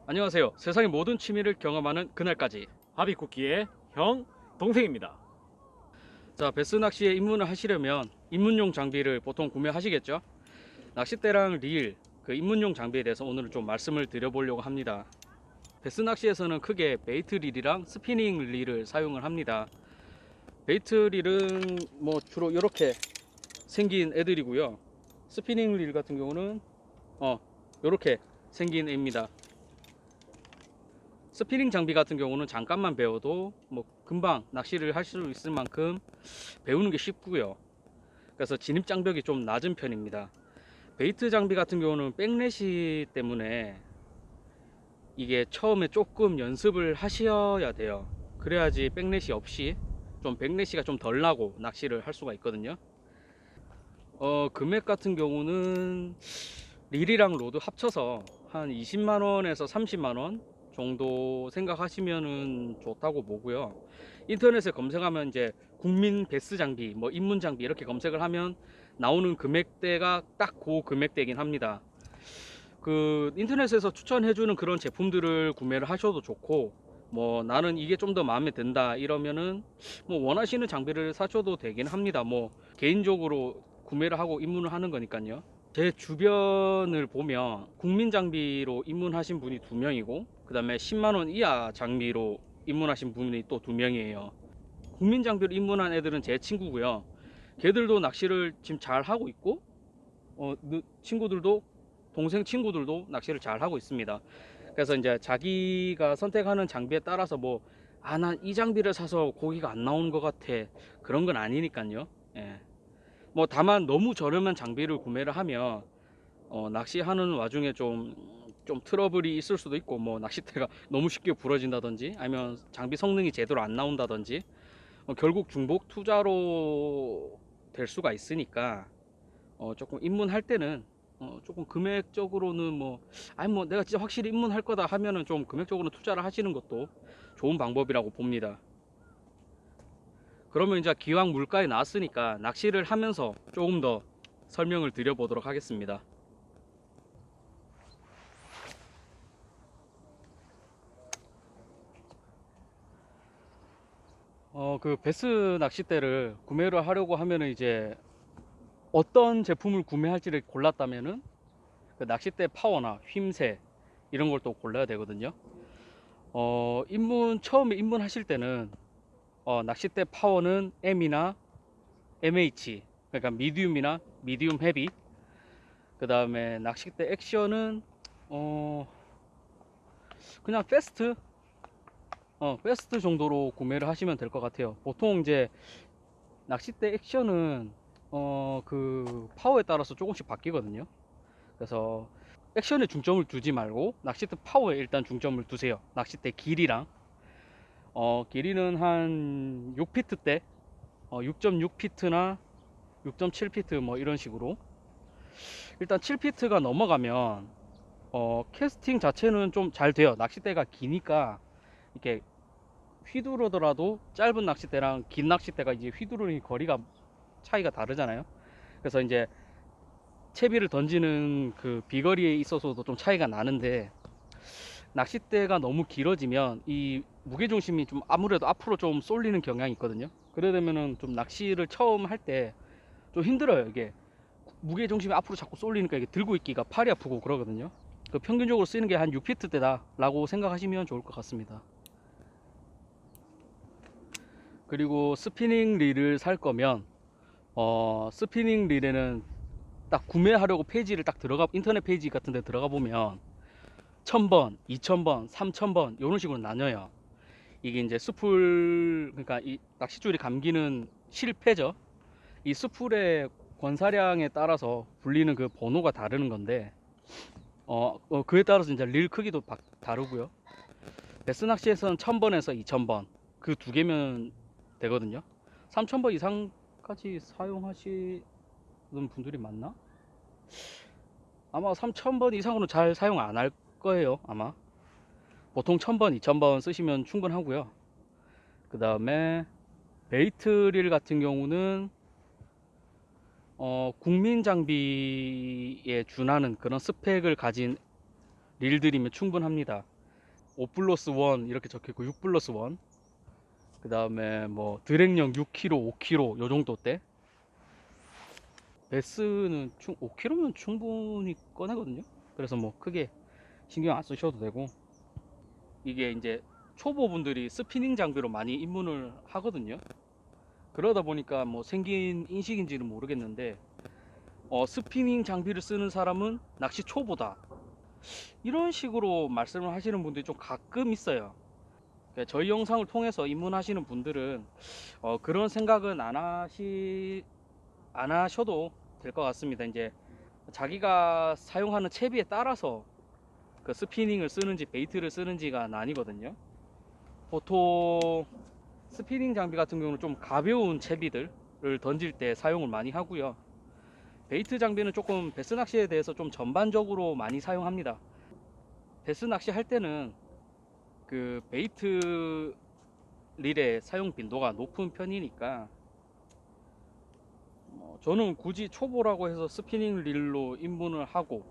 안녕하세요. 세상의 모든 취미를 경험하는 그날까지. 하비쿠키의 형, 동생입니다. 자, 베스 낚시에 입문을 하시려면 입문용 장비를 보통 구매하시겠죠? 낚싯대랑 릴, 그 입문용 장비에 대해서 오늘은 좀 말씀을 드려보려고 합니다. 베스 낚시에서는 크게 베이트 릴이랑 스피닝 릴을 사용을 합니다. 베이트 릴은 뭐 주로 이렇게 생긴 애들이고요. 스피닝 릴 같은 경우는 이렇게 생긴 애입니다. 스피닝 장비 같은 경우는 잠깐만 배워도 뭐 금방 낚시를 할 수 있을 만큼 배우는 게 쉽고요. 그래서 진입 장벽이 좀 낮은 편입니다. 베이트 장비 같은 경우는 백렛이 때문에 이게 처음에 조금 연습을 하셔야 돼요. 그래야지 백렛이 없이 좀 백렛이가 좀 덜 나고 낚시를 할 수가 있거든요. 금액 같은 경우는 릴이랑 로드 합쳐서 한 20만원에서 30만원 정도 생각하시면 좋다고 보고요. 인터넷에 검색하면 이제 국민 베스 장비, 뭐 입문 장비 이렇게 검색을 하면 나오는 금액대가 딱 그 금액대긴 합니다. 그 인터넷에서 추천해주는 그런 제품들을 구매를 하셔도 좋고, 뭐 나는 이게 좀 더 마음에 든다 이러면은 뭐 원하시는 장비를 사셔도 되긴 합니다. 뭐 개인적으로 구매를 하고 입문을 하는 거니까요. 제 주변을 보면 국민 장비로 입문하신 분이 2명이고, 그 다음에 10만원 이하 장비로 입문하신 분이 또 2명이에요. 국민 장비로 입문한 애들은 제 친구고요. 걔들도 낚시를 지금 잘 하고 있고, 친구들도, 동생 친구들도 낚시를 잘 하고 있습니다. 그래서 이제 자기가 선택하는 장비에 따라서 뭐, 난 이 장비를 사서 고기가 안 나오는 것 같아, 그런 건 아니니까요. 예. 뭐 다만 너무 저렴한 장비를 구매를 하면 낚시하는 와중에 좀 트러블이 있을 수도 있고, 뭐 낚싯대가 너무 쉽게 부러진다든지 아니면 장비 성능이 제대로 안 나온다든지 결국 중복 투자로 될 수가 있으니까 조금 입문할 때는 조금 금액적으로는 뭐 아니 뭐 내가 진짜 확실히 입문할 거다 하면은 좀 금액적으로 투자를 하시는 것도 좋은 방법이라고 봅니다. 그러면 이제 기왕 물가에 나왔으니까 낚시를 하면서 조금 더 설명을 드려보도록 하겠습니다. 그 베스 낚싯대를 구매를 하려고 하면은 이제 어떤 제품을 구매할지를 골랐다면은 그 낚싯대 파워나 휘임새 이런 걸 또 골라야 되거든요. 처음에 입문하실 때는 낚싯대 파워는 M이나 MH, 그러니까 미디움이나 미디움 헤비. 그 다음에 낚싯대 액션은 어, 그냥 패스트 정도로 구매를 하시면 될 것 같아요. 보통 이제 낚싯대 액션은 그 파워에 따라서 조금씩 바뀌거든요. 그래서 액션에 중점을 두지 말고 낚싯대 파워에 일단 중점을 두세요. 낚싯대 길이랑 길이는 한 6피트대, 6.6피트나 6.7피트 뭐 이런 식으로. 일단 7피트가 넘어가면 캐스팅 자체는 좀 잘 돼요. 낚싯대가 기니까 이렇게 휘두르더라도 짧은 낚싯대랑 긴 낚싯대가 이제 휘두르는 거리가 차이가 다르잖아요. 그래서 이제 채비를 던지는 그 비거리에 있어서도 좀 차이가 나는데, 낚싯대가 너무 길어지면 이 무게중심이 좀 아무래도 앞으로 좀 쏠리는 경향이 있거든요. 그래 되면은 좀 낚시를 처음 할 때 좀 힘들어요. 이게 무게중심이 앞으로 자꾸 쏠리니까 이게 들고 있기가 팔이 아프고 그러거든요. 그 평균적으로 쓰는 게 한 6피트대다 라고 생각하시면 좋을 것 같습니다. 그리고 스피닝 릴을 살 거면 스피닝 릴에는 딱 구매하려고 페이지를 딱 들어가, 인터넷 페이지 같은 데 들어가 보면 1000번, 2000번, 3000번 이런 식으로 나뉘어요. 이게 이제 스풀, 그러니까 이 낚싯줄이 감기는 실패죠. 이 스풀의 권사량에 따라서 불리는 그 번호가 다르는 건데, 그에 따라서 이제 릴 크기도 다르고요. 베스 낚시에서는 1000번에서 2000번 그 두 개면 되거든요. 3000번 이상까지 사용하시는 분들이 많나? 아마 3000번 이상으로 잘 사용 안 할 거예요, 아마. 보통 1000번, 2000번 쓰시면 충분하고요. 그 다음에 베이트릴 같은 경우는 국민 장비에 준하는 그런 스펙을 가진 릴들이면 충분합니다. 5 플러스 1 이렇게 적혀있고 6 플러스 1. 그 다음에 뭐 드랙력 6kg, 5kg 요 정도대. 베스는 5kg면 충분히 꺼내거든요. 그래서 뭐 크게 신경 안 쓰셔도 되고, 이게 이제 초보분들이 스피닝 장비로 많이 입문을 하거든요. 그러다 보니까 뭐 생긴 인식인지는 모르겠는데, 스피닝 장비를 쓰는 사람은 낚시 초보다, 이런 식으로 말씀을 하시는 분들이 좀 가끔 있어요. 그러니까 저희 영상을 통해서 입문하시는 분들은 그런 생각은 안 하셔도 될 것 같습니다. 이제 자기가 사용하는 채비에 따라서 그 스피닝을 쓰는지 베이트를 쓰는지가 나뉘거든요. 보통 스피닝 장비 같은 경우는 좀 가벼운 채비들을 던질 때 사용을 많이 하고요. 베이트 장비는 조금 베스 낚시에 대해서 좀 전반적으로 많이 사용합니다. 베스 낚시 할 때는 그 베이트 릴의 사용 빈도가 높은 편이니까, 저는 굳이 초보라고 해서 스피닝 릴로 입문을 하고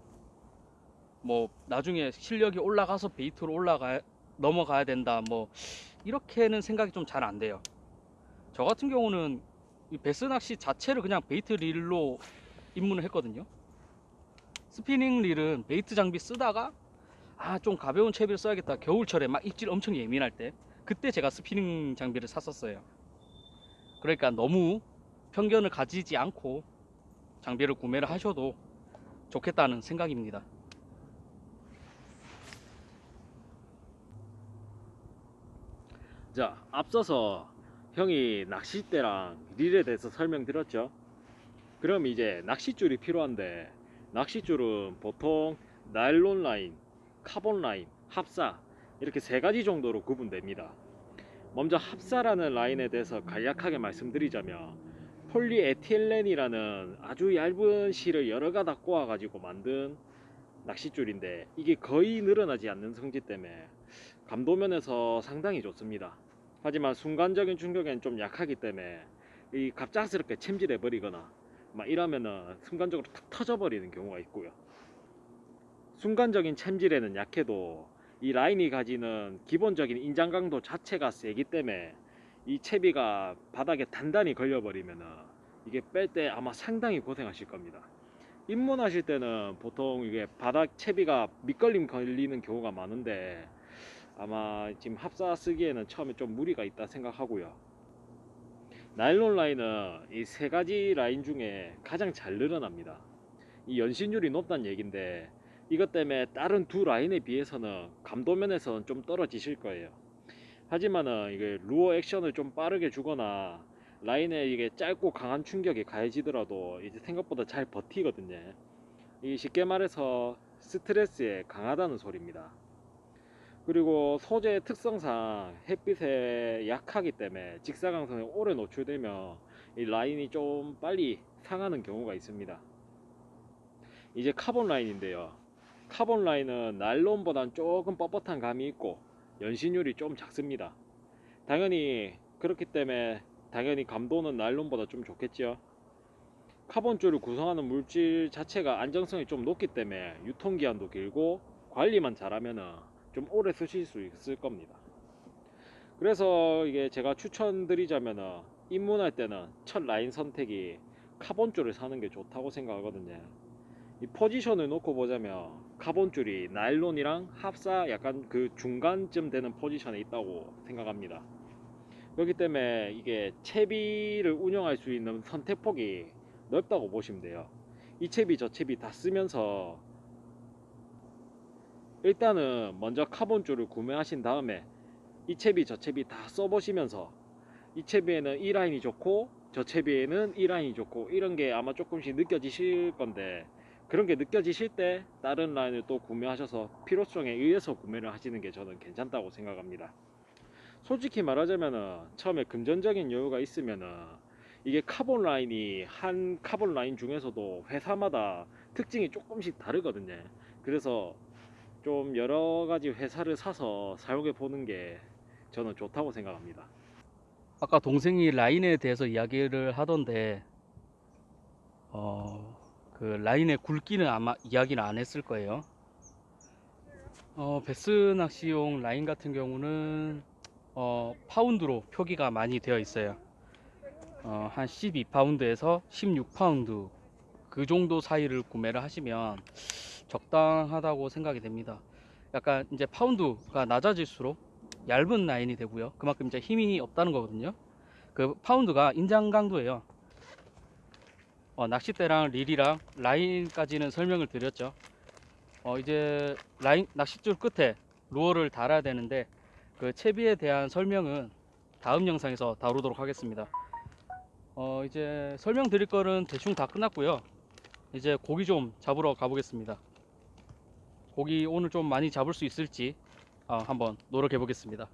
뭐 나중에 실력이 올라가서 베이트로 넘어가야 된다, 뭐 이렇게는 생각이 좀 잘 안 돼요. 저 같은 경우는 이 베스 낚시 자체를 그냥 베이트 릴로 입문을 했거든요. 스피닝 릴은 베이트 장비 쓰다가 좀 가벼운 채비를 써야겠다, 겨울철에 막 입질 엄청 예민할 때, 그때 제가 스피닝 장비를 샀었어요. 그러니까 너무 편견을 가지지 않고 장비를 구매를 하셔도 좋겠다는 생각입니다. 자, 앞서서 형이 낚싯대랑 릴에 대해서 설명드렸죠. 그럼 이제 낚싯줄이 필요한데, 낚싯줄은 보통 나일론 라인, 카본 라인, 합사, 이렇게 세 가지 정도로 구분됩니다. 먼저 합사라는 라인에 대해서 간략하게 말씀드리자면, 폴리에틸렌이라는 아주 얇은 실을 여러 가닥 꼬아 가지고 만든 낚싯줄인데, 이게 거의 늘어나지 않는 성질 때문에 감도면에서 상당히 좋습니다. 하지만 순간적인 충격엔 좀 약하기 때문에 이 갑작스럽게 챔질해 버리거나 막 이러면은 순간적으로 탁 터져 버리는 경우가 있고요. 순간적인 챔질에는 약해도 이 라인이 가지는 기본적인 인장 강도 자체가 세기 때문에 이 채비가 바닥에 단단히 걸려 버리면은 이게 뺄 때 아마 상당히 고생하실 겁니다. 입문하실 때는 보통 이게 바닥 채비가 밑걸림 걸리는 경우가 많은데, 아마 지금 합사 쓰기에는 처음에 좀 무리가 있다 생각하고요. 나일론 라인은 이 세 가지 라인 중에 가장 잘 늘어납니다. 이 연신율이 높다는 얘긴데, 이것 때문에 다른 두 라인에 비해서는 감도면에서는 좀 떨어지실 거예요. 하지만은 이게 루어 액션을 좀 빠르게 주거나 라인에 이게 짧고 강한 충격이 가해지더라도 이제 생각보다 잘 버티거든요. 이 쉽게 말해서 스트레스에 강하다는 소리입니다. 그리고 소재 특성상 햇빛에 약하기 때문에 직사광선에 오래 노출되면 이 라인이 좀 빨리 상하는 경우가 있습니다. 이제 카본 라인인데요. 카본 라인은 나일론보단 조금 뻣뻣한 감이 있고 연신율이 좀 작습니다. 당연히 그렇기 때문에 당연히 감도는 나일론보다 좀 좋겠죠. 카본줄을 구성하는 물질 자체가 안정성이 좀 높기 때문에 유통기한도 길고 관리만 잘하면 좀 오래 쓰실 수 있을 겁니다. 그래서 이게 제가 추천드리자면 입문할 때는 첫 라인 선택이 카본줄을 사는 게 좋다고 생각하거든요. 이 포지션을 놓고 보자면 카본줄이 나일론이랑 합사 약간 그 중간쯤 되는 포지션에 있다고 생각합니다. 그렇기 때문에 이게 채비를 운영할 수 있는 선택폭이 넓다고 보시면 돼요. 이 채비 저 채비 다 쓰면서 일단은 먼저 카본줄을 구매하신 다음에 이 채비 저 채비 다 써보시면서 이 채비에는 이 라인이 좋고 저 채비에는 이 라인이 좋고 이런 게 아마 조금씩 느껴지실 건데, 그런 게 느껴지실 때 다른 라인을 또 구매하셔서 필요성에 의해서 구매를 하시는 게 저는 괜찮다고 생각합니다. 솔직히 말하자면은 처음에 금전적인 여유가 있으면은 이게 카본 라인이 한 카본 라인 중에서도 회사마다 특징이 조금씩 다르거든요. 그래서 좀 여러 가지 회사를 사서 사용해 보는 게 저는 좋다고 생각합니다. 아까 동생이 라인에 대해서 이야기를 하던데, 그 라인의 굵기는 아마 이야기는 안 했을 거예요. 베스 낚시용 라인 같은 경우는 파운드로 표기가 많이 되어 있어요. 한 12파운드에서 16파운드 그 정도 사이를 구매를 하시면 적당하다고 생각이 됩니다. 약간 이제 파운드가 낮아질수록 얇은 라인이 되고요. 그만큼 이제 힘이 없다는 거거든요. 그 파운드가 인장 강도예요. 낚싯대랑 릴이랑 라인까지는 설명을 드렸죠. 이제 라인 낚싯줄 끝에 루어를 달아야 되는데 그 채비에 대한 설명은 다음 영상에서 다루도록 하겠습니다. 이제 설명드릴 거는 대충 다 끝났고요. 이제 고기 좀 잡으러 가보겠습니다. 고기 오늘 좀 많이 잡을 수 있을지 한번 노력해 보겠습니다.